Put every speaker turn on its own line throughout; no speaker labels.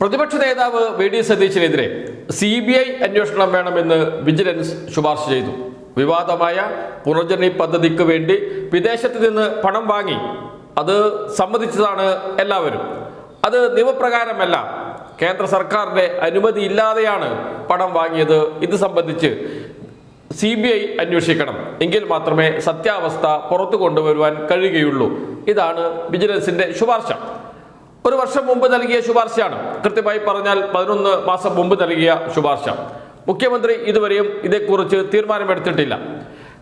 പ്രതിപക്ഷ നേതാവ് V D സതീശനെതിരെ CBI അന്വേഷണം വേണമെന്ന് വിജിലൻസ് ശുപാർശ ചെയ്തു. വിവാദമായ പുനർജനി പദ്ധതിക്ക് വേണ്ടി വിദേശത്ത് നിന്ന് പണം വാങ്ങി അത് സമ്മതിച്ചതാണ് എല്ലാവരും. അത് നിയമപ്രകാരമല്ല, കേന്ദ്ര സർക്കാരിന്റെ അനുമതി ഇല്ലാതെയാണ് പണം വാങ്ങിയത്. ഇത് സംബന്ധിച്ച് CBI അന്വേഷിക്കണം, എങ്കിൽ മാത്രമേ സത്യാവസ്ഥ പുറത്തു കൊണ്ടുവരുവാൻ കഴിയുകയുള്ളൂ. ഇതാണ് വിജിലൻസിന്റെ ശുപാർശ. ഒരു വർഷം മുമ്പ് നൽകിയ ശുപാർശയാണ്. കൃത്യമായി പറഞ്ഞാൽ 11 മാസം മുമ്പ് നൽകിയ ശുപാർശ. മുഖ്യമന്ത്രി ഇതുവരെയും ഇതേക്കുറിച്ച് തീരുമാനമെടുത്തിട്ടില്ല.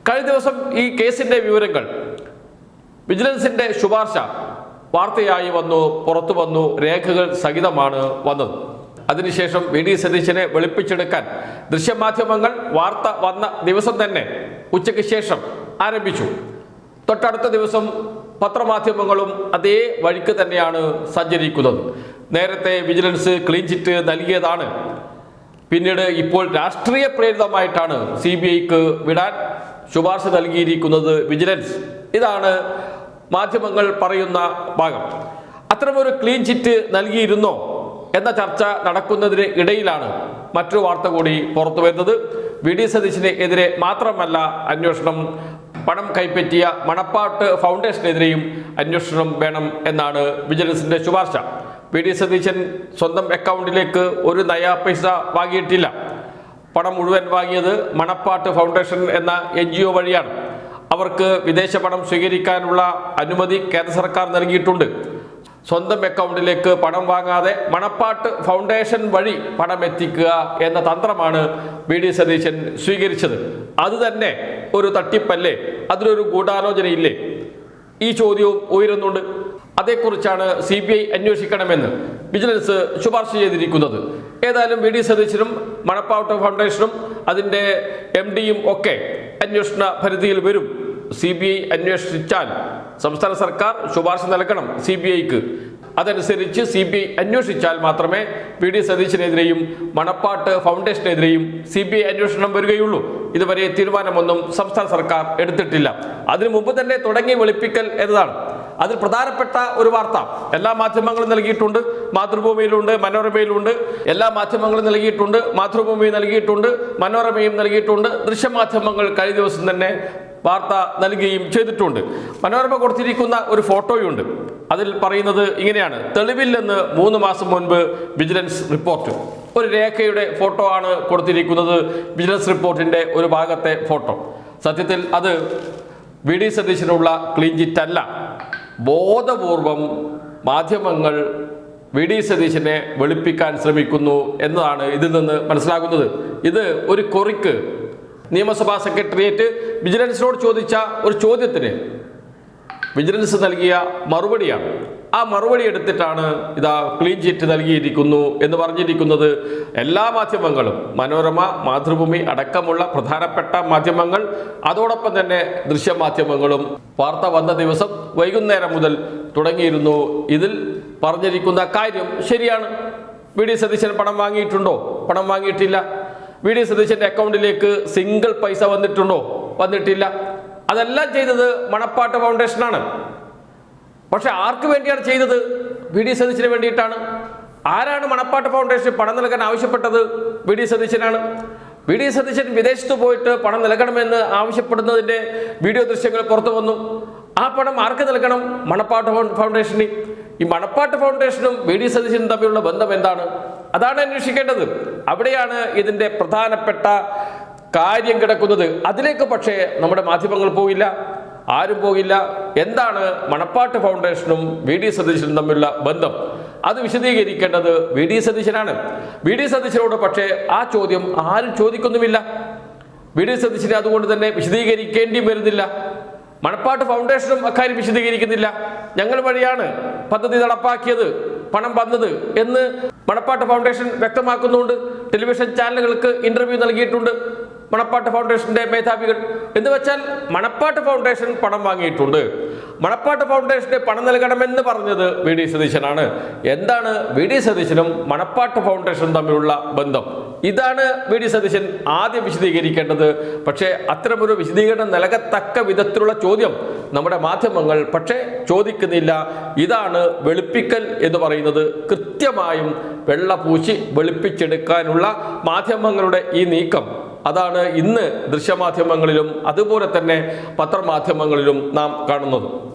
കഴിഞ്ഞ ദിവസം ഈ കേസിന്റെ വിവരങ്ങൾ, വിജിലൻസിന്റെ ശുപാർശ വാർത്തയായി വന്നു, പുറത്തു വന്നു, രേഖകൾ സഹിതമാണ് വന്നത്. അതിനുശേഷം വി ഡി സതീശനെ വെളുപ്പിച്ചെടുക്കാൻ ദൃശ്യമാധ്യമങ്ങൾ വാർത്ത വന്ന ദിവസം തന്നെ ഉച്ചയ്ക്ക് ശേഷം ആരംഭിച്ചു. തൊട്ടടുത്ത ദിവസം പത്രമാധ്യമങ്ങളും അതേ വഴിക്ക് തന്നെയാണ് സഞ്ചരിക്കുന്നത്. നേരത്തെ വിജിലൻസ് ക്ലീൻ ചിറ്റ് നൽകിയതാണ്. പിന്നീട് ഇപ്പോൾ രാഷ്ട്രീയ പ്രേരിതമായിട്ടാണ് CBIക്ക് വിടാൻ ശുപാർശ നൽകിയിരിക്കുന്നത് വിജിലൻസ്. ഇതാണ് മാധ്യമങ്ങൾ പറയുന്ന ഭാഗം. അത്തരമൊരു ക്ലീൻ ചിറ്റ് നൽകിയിരുന്നോ എന്ന ചർച്ച നടക്കുന്നതിന് ഇടയിലാണ് മറ്റൊരു വാർത്ത കൂടി പുറത്തു വരുന്നത്. വി ഡി സതീശന് എതിരെ മാത്രമല്ല അന്വേഷണം, പണം കൈപ്പറ്റിയ മണപ്പാട്ട് ഫൗണ്ടേഷനെതിരെയും അന്വേഷണം വേണം എന്നാണ് വിജിലൻസിന്റെ ശുപാർശ. വി ഡി സതീശൻ സ്വന്തം അക്കൗണ്ടിലേക്ക് ഒരു നയാ പൈസ വാങ്ങിയിട്ടില്ല. പണം മുഴുവൻ വാങ്ങിയത് മണപ്പാട്ട് ഫൗണ്ടേഷൻ എന്ന NGO വഴിയാണ്. അവർക്ക് വിദേശ പണം സ്വീകരിക്കാനുള്ള അനുമതി കേന്ദ്ര സർക്കാർ നൽകിയിട്ടുണ്ട്. സ്വന്തം അക്കൗണ്ടിലേക്ക് പണം വാങ്ങാതെ മണപ്പാട്ട് ഫൗണ്ടേഷൻ വഴി പണം എത്തിക്കുക എന്ന തന്ത്രമാണ് വി ഡി സതീശൻ സ്വീകരിച്ചത്. അത് തന്നെ ഒരു തട്ടിപ്പല്ലേ? അതിലൊരു ഗൂഢാലോചനയില്ലേ? ഈ ചോദ്യവും ഉയരുന്നുണ്ട്. അതേക്കുറിച്ചാണ് CBI അന്വേഷിക്കണമെന്ന് വിജിലൻസ് ശുപാർശ ചെയ്തിരിക്കുന്നത്. ഏതായാലും വി ഡി സതീശനും മണപ്പാട്ട് ഫൗണ്ടേഷനും അതിൻ്റെ MDയും ഒക്കെ അന്വേഷണ പരിധിയിൽ വരും. CBI അന്വേഷിച്ചാൽ സംസ്ഥാന സർക്കാർ ശുപാർശ നൽകണം CBIക്ക്. അതനുസരിച്ച് CBI അന്വേഷിച്ചാൽ മാത്രമേ വി ഡി സതീശനെതിരെയും മണപ്പാട്ട് ഫൗണ്ടേഷനെതിരെയും CBI അന്വേഷണം വരികയുള്ളൂ. ഇതുവരെ തീരുമാനമൊന്നും സംസ്ഥാന സർക്കാർ എടുത്തിട്ടില്ല. അതിനു മുമ്പ് തന്നെ തുടങ്ങി വെളുപ്പിക്കൽ എന്നതാണ് അതിൽ പ്രധാനപ്പെട്ട ഒരു വാർത്ത. എല്ലാ മാധ്യമങ്ങളും നൽകിയിട്ടുണ്ട്, മാതൃഭൂമിയിലുണ്ട്, മനോരമയിലുണ്ട്. എല്ലാ മാധ്യമങ്ങളും നൽകിയിട്ടുണ്ട്, മാതൃഭൂമി നൽകിയിട്ടുണ്ട്, മനോരമയും നൽകിയിട്ടുണ്ട്. ദൃശ്യമാധ്യമങ്ങൾ കഴിഞ്ഞ ദിവസം തന്നെ വാർത്ത നൽകുകയും ചെയ്തിട്ടുണ്ട്. മനോരമ കൊടുത്തിരിക്കുന്ന ഒരു ഫോട്ടോയുണ്ട്. അതിൽ പറയുന്നത് ഇങ്ങനെയാണ്: തെളിവില്ലെന്ന് 3 മാസം മുൻപ് വിജിലൻസ് റിപ്പോർട്ട്. ഒരു രേഖയുടെ ഫോട്ടോ ആണ് കൊടുത്തിരിക്കുന്നത്, വിജിലൻസ് റിപ്പോർട്ടിന്റെ ഒരു ഭാഗത്തെ ഫോട്ടോ. സത്യത്തിൽ അത് വി ഡി സതീശനുള്ള ക്ലീൻ ചിറ്റ് അല്ല. ബോധപൂർവം മാധ്യമങ്ങൾ വി ഡി സതീശനെ വെളുപ്പിക്കാൻ ശ്രമിക്കുന്നു എന്നതാണ് ഇതിൽ നിന്ന് മനസ്സിലാകുന്നത്. ഇത് ഒരു കൊറിക്ക് നിയമസഭാ സെക്രട്ടേറിയറ്റ് വിജിലൻസിനോട് ചോദിച്ച ഒരു ചോദ്യത്തിന് വിജിലൻസ് നൽകിയ മറുപടിയാണ്. ആ മറുപടി എടുത്തിട്ടാണ് ഇതാ ക്ലീൻ ചിറ്റ് നൽകിയിരിക്കുന്നു എന്ന് പറഞ്ഞിരിക്കുന്നത്. എല്ലാ മാധ്യമങ്ങളും, മനോരമ, മാതൃഭൂമി അടക്കമുള്ള പ്രധാനപ്പെട്ട മാധ്യമങ്ങൾ, അതോടൊപ്പം തന്നെ ദൃശ്യമാധ്യമങ്ങളും വാർത്ത വന്ന ദിവസം വൈകുന്നേരം മുതൽ തുടങ്ങിയിരുന്നു. ഇതിൽ പറഞ്ഞിരിക്കുന്ന കാര്യം ശരിയാണ്. വി ഡി സതീശൻ പണം വാങ്ങിയിട്ടുണ്ടോ? പണം വാങ്ങിയിട്ടില്ല. വി ഡി സതീശന്റെ അക്കൗണ്ടിലേക്ക് സിംഗിൾ പൈസ വന്നിട്ടുണ്ടോ? വന്നിട്ടില്ല. അതെല്ലാം ചെയ്തത് മണപ്പാട്ട് ഫൗണ്ടേഷനാണ്. പക്ഷെ ആർക്ക് വേണ്ടിയാണ് ചെയ്തത്? വി ഡി സതീശന് വേണ്ടിയിട്ടാണ്. ആരാണ് മണപ്പാട്ട് ഫൗണ്ടേഷൻ പണം നൽകാൻ ആവശ്യപ്പെട്ടത്? വി ഡി സതീശനാണ്. വി ഡി സതീശൻ വിദേശത്ത് പോയിട്ട് പണം നൽകണമെന്ന് ആവശ്യപ്പെടുന്നതിന്റെ വീഡിയോ ദൃശ്യങ്ങൾ പുറത്തു വന്നു. ആ പണം ആർക്ക് നൽകണം? മണപ്പാട്ട് ഫൗണ്ടേഷന്. ഈ മണപ്പാട്ട് ഫൗണ്ടേഷനും വി ഡി സതീശനും തമ്മിലുള്ള ബന്ധം എന്താണ്? അതാണ് അന്വേഷിക്കേണ്ടത്. അവിടെയാണ് ഇതിന്റെ പ്രധാനപ്പെട്ട കാര്യം കിടക്കുന്നത്. അതിലേക്ക് പക്ഷേ നമ്മുടെ മാധ്യമങ്ങൾ പോയില്ല, ആരും പോകില്ല. എന്താണ് മണപ്പാട്ട് ഫൗണ്ടേഷനും വി ഡി സതീശനും തമ്മിലുള്ള ബന്ധം? അത് വിശദീകരിക്കേണ്ടത് വി ഡി സതീശനാണ്. വി ഡി സതീശനോട് പക്ഷേ ആ ചോദ്യം ആരും ചോദിക്കുന്നുമില്ല. വി ഡി സതീശനെ അതുകൊണ്ട് തന്നെ വിശദീകരിക്കേണ്ടി വരുന്നില്ല. മണപ്പാട്ട് ഫൗണ്ടേഷനും അക്കാര്യം വിശദീകരിക്കുന്നില്ല. ഞങ്ങൾ വഴിയാണ് പദ്ധതി നടപ്പാക്കിയത്, പണം വന്നത് എന്ന് മണപ്പാട്ട് ഫൗണ്ടേഷൻ വ്യക്തമാക്കുന്നുണ്ട്. ടെലിവിഷൻ ചാനലുകൾക്ക് ഇന്റർവ്യൂ നൽകിയിട്ടുണ്ട് മണപ്പാട്ട് ഫൗണ്ടേഷന്റെ മേധാവികൾ. എന്ന് വെച്ചാൽ മണപ്പാട്ട് ഫൗണ്ടേഷൻ പണം വാങ്ങിയിട്ടുണ്ട്. മണപ്പാട്ട് ഫൗണ്ടേഷന് പണം നൽകണമെന്ന് പറഞ്ഞത് വി.ഡി. സതീശനാണ്. എന്താണ് വി.ഡി. സതീശനും മണപ്പാട്ട് ഫൗണ്ടേഷനും തമ്മിലുള്ള ബന്ധം? ഇതാണ് വി.ഡി. സതീശൻ ആദ്യം വിശദീകരിക്കേണ്ടത്. പക്ഷേ അത്തരമൊരു വിശദീകരണം നൽകത്തക്ക വിധത്തിലുള്ള ചോദ്യം നമ്മുടെ മാധ്യമങ്ങൾ പക്ഷേ ചോദിക്കുന്നില്ല. ഇതാണ് വെളുപ്പിക്കൽ എന്ന് പറയുന്നത്. കൃത്യമായും വെള്ളപൂശി വെളുപ്പിച്ചെടുക്കാനുള്ള മാധ്യമങ്ങളുടെ ഈ നീക്കം, അതാണ് ഇന്ന് ദൃശ്യമാധ്യമങ്ങളിലും അതുപോലെ തന്നെ പത്രമാധ്യമങ്ങളിലും നാം കാണുന്നത്.